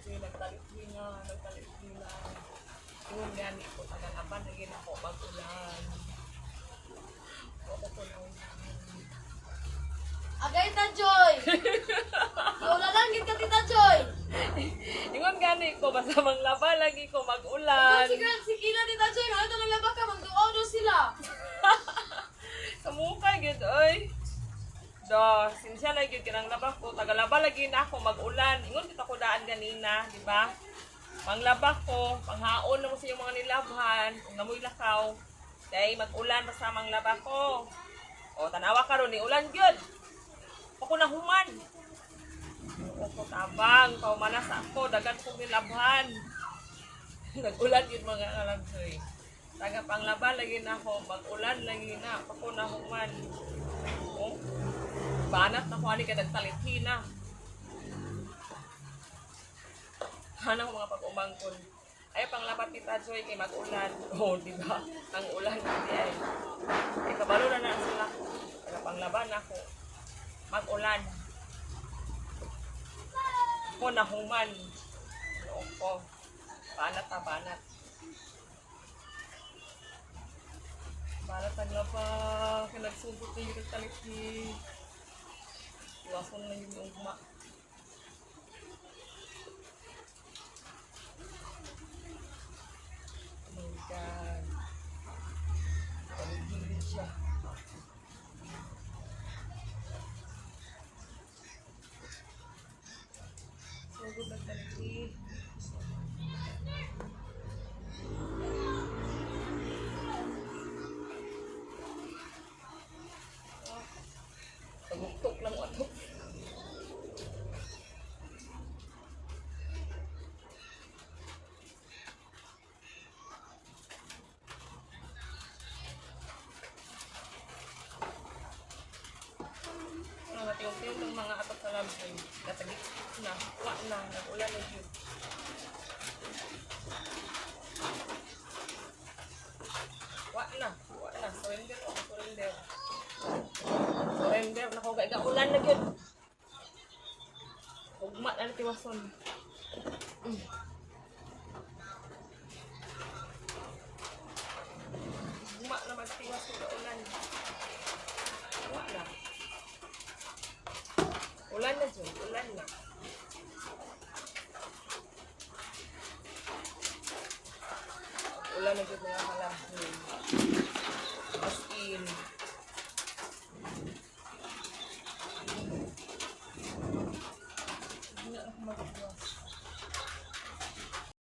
Joy, nagtalit-hina. Yung gani ko, tagalaban, naging ako, mag-ulan. Ako ko na Agay ta Joy. Wala lang gid ka Tita Joy. ingon gani ko, basta manglaba lagi ko, mag-ulan. Si Kina Tita Joy, ano to naglaba ka magduodo sila. Kamukha, gid, oy. Do, sinsya lagi kinang laba ko, tagalaba lagi na ako, mag-ulan. Ingon kita ko daan ganina, di ba? Manglaba ko, panghaon na mo sa iyong mga nilabhan, kung namoy lakaw. Kaya mag-ulan basta manglaba ko. O, tanawa ka ron, ni ulan gyud. Ako na human. Ako tabang, paumanas ako, dagan kong nilabhan. Nag-ulan yun mga kalabsoy. Taga panglaba lagi na ako, mag-ulan lagi na, ako na human. O, banat na ko, ani ka nagtalitina. Hanang mga pag-umangkon. Ay, panglabat Tita Joy kay mag-ulan. Oh, di ba? Ang ulan hindi ay. Ay, kabalo na sila. Kaya panglaban ako. Mag-ulan. Ako nahuman. Loob ko. Banat na banat. Banat na nga pa. Kinagsugot na yung taliki. Iwason na yung ugma. Paligid siya. Sugod na taliki. Taguktok lang ato. Matiyong-tiyong ng mga atot sa lamsoy. Natagik na, nag-ulan na yun. Surrender ako, surrender. Surrender, naku, ulan na yun. Ugma na tiwason. Ugma na magtiwason na ulan. Ulan na dyan, ulan na. Ulan na dyan mga kalahon. As in. Hindi na ako magbuwas.